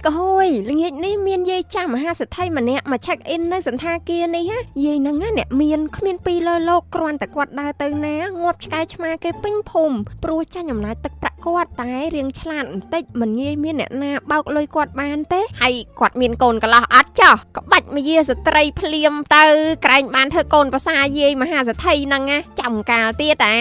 ก็ห้อยល្ងាចនេះមានយាយចាស់មហាសេដ្ឋីម្នាក់មក check in នៅសន្តាគារនេះហ៎យាយហ្នឹងអ្នកមានគ្មានពីលើលោកគ្រាន់តែគាត់ដើរទៅណាងាប់ឆ្កែឆ្មាគេពេញភូមិព្រោះចាញ់អំណាចទឹកប្រាក់គាត់តែរៀងឆ្លាតបន្តិចមិនងាយមានអ្នកណាបោកលុយគាត់បានទេហើយគាត់មានកូនកន្លោះអត់ចោះក្បាច់មាយាស្ត្រីភ្លាមទៅក្រែងបានធ្វើកូនប្រសាយាយមហាសេដ្ឋីហ្នឹងណាចាំកាលទៀតឯ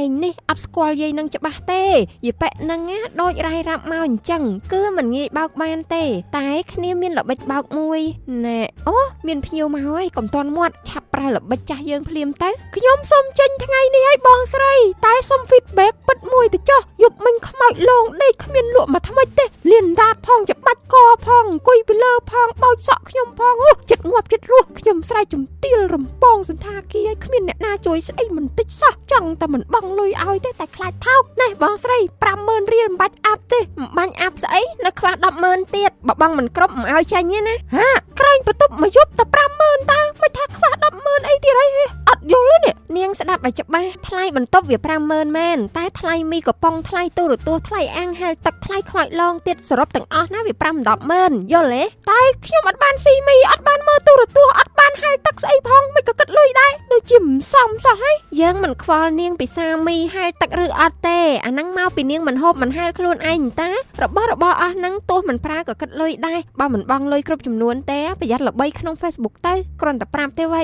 ងនេះអត់ស្គាល់យាយនឹងច្បាស់ទេយាយប៉ែហ្នឹងណាដូចរាយរាប់មកអញ្ចឹងគឺមិនងាយបោកបានទេតែគ្នាមានល្បិចបោកមួយណែអូមានភ្ញៀវមកហើយកុំតន់មាត់ឆាប់ប្រើល្បិចចាស់យើងភ្លាមទៅខ្ញុំសុំចេញថ្ងៃនេះឲ្យបងស្រីតែសុំ feedback ពិតមួយទៅចុះយប់មិញខ្មោចលងដេកគ្មានលក់មកថ្មិចទេលៀនដាតផងច្បាច់កផងអង្គុយពីលើផងបោចសក់ខ្ញុំផងចិត្តងាប់ចិត្តរស់ខ្ញុំស្រែកជំទាលរំពងសន្តាគារឲ្យគ្មានអ្នកណាជួយស្អីមិនតិចសោះចង់តែមិនបង់លុយឲ្យទេតែខ្លាចថោកណែបងស្រី 50000 រៀលមិនបាច់អាប់ទេមិនបាញ់អាប់ស្អីនៅខ្វះ 100000 ទៀតបើបងមិនគ្រប់មិនឲ្យចាញ់ទេណាហាក្រែងបន្ទប់មកយប់តែ 50000 តើមិនថាខ្វះ 100000 អីទៀតហើយអត់យល់ទេនេះនាងស្ដាប់ឲ្យច្បាស់ថ្លៃបន្ទប់វា 50000 មែនតែថ្លៃមីកំប៉ុងថ្លៃទូរទស្សន៍ថ្លៃអាំងហែលទឹកថ្លៃខ្មោចឡងទៀតសរុបទាំងអស់ណាវា 5-100000 យល់ទេតែខ្ញុំអត់បានស៊ីមីអត់បានមើលទូរទស្សន៍អត់បានហែលទឹកស្អីផងមិនក៏គិតលុយដែរដូចជាមិនសមសោះហើយយើងមិនខ្វល់នាងពិសាមីហែលទឹកឬអត់ទេអាហ្នឹងមកពីនាងមិនហូបមិនហែលខ្លួនឯងតារបស់អស់ហ្នឹងទោះមិនប្រើក៏គិតលុយដែរបើមិនបង់លុយគ្រប់ចំនួនទេប្រយ័ត្នល្បីក្នុង Facebook ទៅគ្រាន់តែប្រាប់ទេវ៉ៃ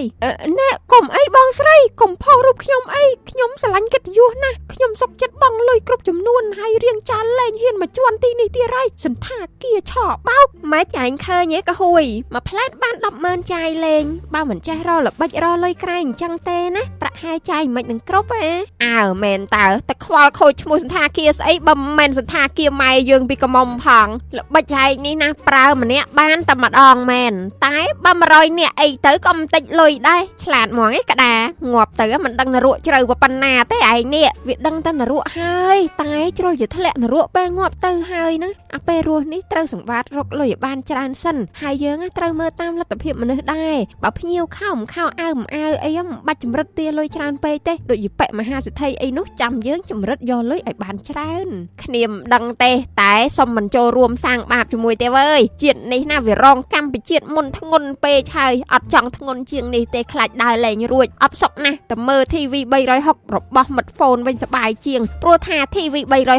ណែកុំអីបងស្រីកុំផុសរូបខ្ញុំអីខ្ញុំស្រឡាញ់កិត្តិយសណាស់ខ្ញុំសុខចិត្តបង់លុយគ្រប់ចំនួនហើយរៀងចាលលេងហ៊ានមកជន់ទីនេះទៀតហើយសន្តាគារឆោបោកម៉េចឯងឃើញឯងក៏ហួយមួយផ្លែតបាន 100000 ចាយលេងបើមិនចេះរកល្បិចរកលុយក្រែងអញ្ចឹងទេណាប្រាក់ហែចាយមិននឹងគ្រប់ទេអើមែនតើតែខ្វល់ខូចឈ្មោះសន្តាគារស្អីបើមិនមែនសន្តាគារម៉ែយើងពីកមុំផងល្បិចហែកនេះណាប្រើម្នាក់បានតែម្ដងមែនតែបើ100នាក់អីទៅក៏មិនតិចលុយដែរឆ្លាតហ្មងឯក្តាងាប់ទៅមិនដឹងនរកជ្រៅប៉ុណ្ណាទេឯងនេះវាដឹងតែនរកហើយតែជ្រុលជាធ្លាក់នរកពេលងាប់ទៅហើយណាអាពេលរស់នេះត្រូវសង្វាតរកលុយឲ្យបានច្រើនសិនហើយយើងត្រូវមើលតាមលទ្ធភាពមនុស្សដែរបើភ្ញៀវខោអើមិនអើអីមិនបាច់ចម្រិតទាលុយច្រើនពេកទេដូចយប៉ែមហាសេដ្ឋីអីនោះចាំយើងចម្រិតយកលុយឲ្យបានច្រើនគ្នាមិនដឹងទេតែសុំមិនចូលរួមសាងបាបជាមួយទេវើយជាតិនេះណាវារងកម្មពីជាតិមុនធ្ងន់ពេកហើយអត់ចង់ធ្ងន់ជាងនេះទេខ្លាចដើរលេងរួចអត់សុកណាស់តែមើល TV 360របស់មិត្តហ្វូនវិញសប្បាយជាងព្រោះថា TV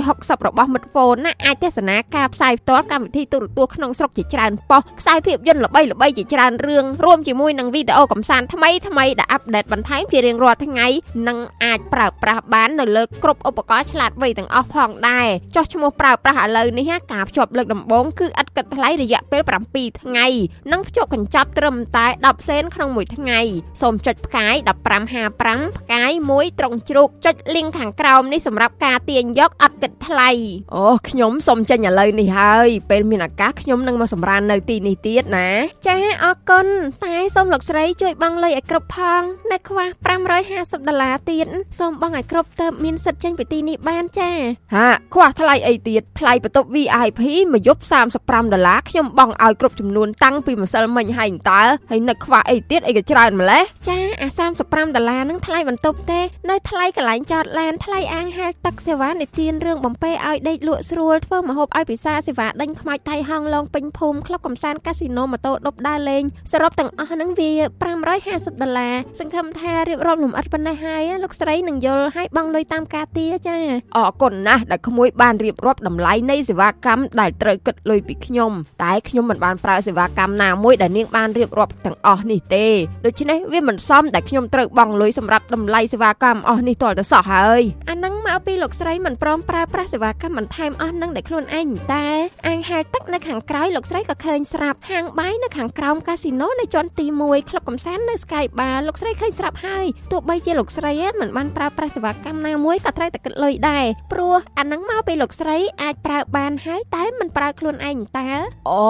360របស់មិត្តហ្វូនណាអាចទស្សនាការផ្សាយផ្ទាល់កម្មវិធីទូរទស្សន៍ក្នុងស្រុកជាច្រើនប៉ុស្តិ៍ខ្សែភាពយន្តល្បីៗជាច្រើនរឿងរួមជាមួយនឹងវីដេអូកម្សាន្តថ្មីដែលអាប់ដេតបន្ថែមជារៀងរាល់ថ្ងៃនិងអាចប្រើប្រាស់បាននៅលើគ្រប់ឧបករណ៍ឆ្លាតវៃទាំងអស់ផងដែរចុះឈ្មោះប្រើប្រាស់ឥឡូវនេះការភ្ជាប់លើកដំបូងគឺឥតគិតថ្លៃរយៈពេល7ថ្ងៃនិងភ្ជាប់កញ្ចប់ត្រឹមតែ10សេនក្នុងមួយថ្ងៃសូមចុចផ្កាយ1555ផ្កាយ1ត្រង់ជ្រូកចុច link ខាងក្រោមនេះសម្រាប់ការទាញយកឥតគិតថ្លៃអូខ្ញុំសូមចេញឥឡូវនេះហើយពេលមានឱកាសខ្ញុំនឹងមកសម្រាននៅទីនេះទៀតណាចាអរគុណតែសូមលោកស្រីជួយបង់លុយឲ្យគ្រប់ផងនៅខ្វះ$550ទៀតសូមបង់ឲ្យគ្រប់ទៅមានសិទ្ធិចេញពីទីនេះបានចាហាខ្វះថ្លៃអីទៀតថ្លៃបន្ទប់ VIP មួយយប់$35ខ្ញុំបង់ឲ្យគ្រប់ចំនួនតាំងពីម្សិលមិញហើយតើហើយនៅខ្វះអីទៀតអីក៏ច្រើនម្លេះចាអា$35ហ្នឹងថ្លៃបន្ទប់ទេនៅថ្លៃកន្លែងចតឡានថ្លៃអាងហែលទឹកសេវានិទានរឿងបំពេឲ្យដេកលក់ស្រួលធ្វើម្ហូបឲ្យពិសាសេវាដេញខ្មោចថៃហងឡងពេញភូមិក្លឹបកំសាន្តកាស៊ីណូម៉ូតូដប់ដើរលេងសរុបទាំងអស់ហ្នឹងវា$550សង្ឃឹមថារៀបរាប់លម្អិតប៉ុណ្ណេះហើយលោកស្រីនឹងយល់ហើយបង់លុយតាមការទាចាអរគុណណាស់ដែលក្មួយបានរៀបរាប់តម្លៃនៃសេវាកម្មដែលត្រូវគិតលុយពីខ្ញុំតែខ្ញុំមិនបានប្រើសេវាកម្មណាមួយដែលនាងបានរៀបរាប់ទាំងអស់នេះទេដូច្នេះវាមិនសមដែលខ្ញុំត្រូវបង់លុយសម្រាប់តម្លៃសេវាកម្មអស់នេះទាល់តែសោះហើយអាហ្នឹងមកពីលោកស្រីមិនព្រមប្រើប្រាស់សេវាកម្មបន្ថែមអស់ហ្នឹងដែលខ្លួនឯងតែអាងហែលទឹកនៅខាងក្រោយលោកស្រីក៏ឃើញស្រាប់ហាងបាយនៅខាងក្រោមកាស៊ីណូនៅជាន់ទី1ក្លឹបកំសាន្តនៅ Sky Bar លោកស្រីឃើញស្រាប់ហើយទោះបីជាលោកស្រីមិនបានប្រើប្រាស់សេវាកម្មណាមួយក៏ត្រូវតែគិតលុយដែរព្រោះអាហ្នឹងមកពីលោកស្រីអាចប្រើបានហើយតែមិនប្រើខ្លួនឯងតើអូ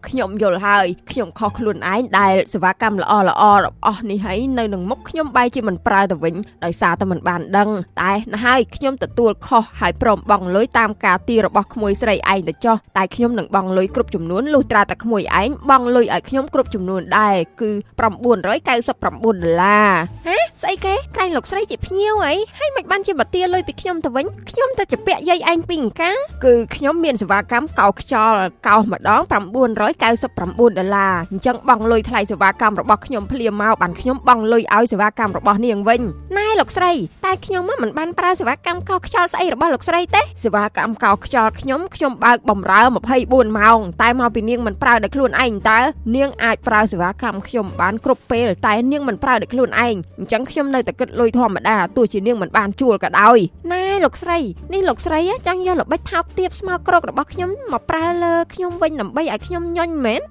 ខ្ញុំយល់ហើយខ្ញុំខុសខ្លួនឯងដែលសេវាកម្មល្អរបស់អស់នេះហើយនៅនឹងមុខខ្ញុំបែរជាមិនប្រើទៅវិញដោយសារតែមិនបានដឹងតែណាហើយខ្ញុំទទួលខុសហើយព្រមបង់លុយតាមការទាររបស់ក្មួយស្រីឯងទៅចុះតែខ្ញុំនឹងបង់លុយគ្រប់ចំនួនលុះត្រាតែក្មួយឯងបង់លុយឲ្យខ្ញុំគ្រប់ចំ ចំនួនដែរគឺ$999ហ៎ស្អីគេក្រែងលោកស្រីជាភ្ញៀវអីហើយមិនបានជាបទាលុយពីខ្ញុំទៅវិញខ្ញុំទៅជពាក់យាយឯងពីអង្កាំងគឺខ្ញុំមានសេវាកម្មកោសខ្យល់កោសម្ដង$999អញ្ចឹងបង់លុយថ្លៃសេវាកម្មរបស់ខ្ញុំភ្លាមមកបានខ្ញុំបង់លុយឲ្យសេវាកម្មរបស់នាងវិញណែលោកស្រីតែខ្ញុំមិនបានប្រើសេវាកម្មកោសខ្យល់ស្អីរបស់លោកស្រីទេសេវាកម្មកោសខ្យល់ខ្ញុំបើកបម្រើ24ម៉ោងតែមកពីនាងមិនប្រើដោយខ្លួនឯងតើនាងអាចប្រើសេវាកម្មខ្ញុំបានគ្រប់ពេលតែនាងមិនប្រើដោយខ្លួនឯងអញ្ចឹងខ្ញុំនៅតែគិតលុយធម្មតាទោះជានាងមិនបានជួលក៏ដោយណែលោកស្រីនេះលោកស្រីចង់យកល្បិចថោកទាបស្មោកគ្រករបស់ខ្ញុំមកប្រើលើខ្ញុំវិញដើម្បីឲ្យខ្ញុំញញមែន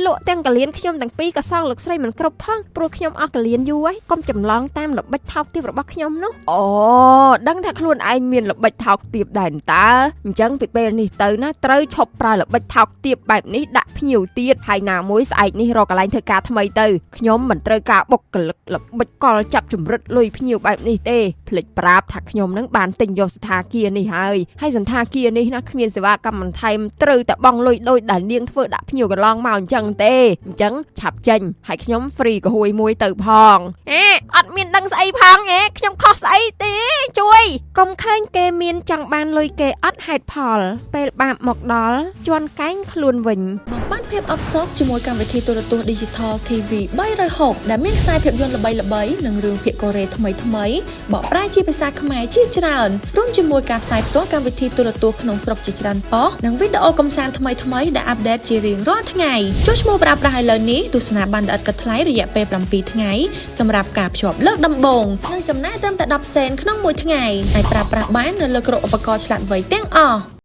លក់ទាំងកលៀនខ្ញុំទាំងពីរក៏សងលោកស្រីមិនគ្រប់ផងព្រោះខ្ញុំអស់កលៀនយូរហើយកុំចម្លងតាមល្បិចថោកទាបរបស់ខ្ញុំនោះអូដឹងថាខ្លួនឯងមានល្បិចថោកទាបដែរតើអញ្ចឹងពីពេលនេះទៅណាត្រូវឈប់ប្រើល្បិចថោកទាបបែបនេះដាក់ភ្ញៀវទៀតហើយណាមួយស្អែកនេះរកកន្លែងធ្វើការថ្មីទៅខ្ញុំមិនត្រូវការបុគ្គលិកល្បិចកលចាប់ចម្រិតលុយភ្ញៀវបែបនេះទេភ្លេចប្រាប់ថាខ្ញុំនឹងបានទិញយកសន្តាគារនេះហើយសន្តាគារនេះណាគ្មានសេវាកម្មបន្ថែមត្រូវតែបង់លុយដូចដែលនាងធ្វើដាក់ភ្ញៀវកន្លងមកអញ្ចឹងទេអញ្ចឹងឆាប់ចេញហើយខ្ញុំហ្វ្រីកហួយមួយទៅផងអត់មានដឹងស្អីផងខ្ញុំខុសស្អីទេជួយកុំឃើញគេមានចង់បានលុយគេអត់ហេតុផលពេលបាបមកដល់ជន់កែងខ្លួនវិញបំបានភាពអបសោកជាមួយកម្មវិធីទូរទស្សន៍ Digital TV 360ដែលមានខ្សែភាពយន្តល្បីៗនិងរឿងភាគកូរ៉េថ្មីៗបកប្រែជាភាសាខ្មែរជាច្រើនរួមជាមួយការផ្សាយផ្ទាល់កម្មវិធីទូរទស្សន៍ក្នុងស្រុកជាច្រើនប៉ុស្តិ៍និងវីដេអូកម្សាន្តថ្មីៗដែលអាប់ដេតជារៀងរាល់ថ្ងៃចុះឈ្មោះប្រើប្រាស់ឥឡូវនេះទស្សនាបានដោយឥតគិតថ្លៃរយៈពេល7ថ្ងៃសម្រាប់ការភ្ជាប់លើកដំបូងនិងចំណាយត្រឹមតែ10សេនក្នុងមួយថ្ងៃអាចប្រើប្រាស់បាននៅលើគ្រប់ឧបករណ៍ឆ្លាតវៃទាំងអស់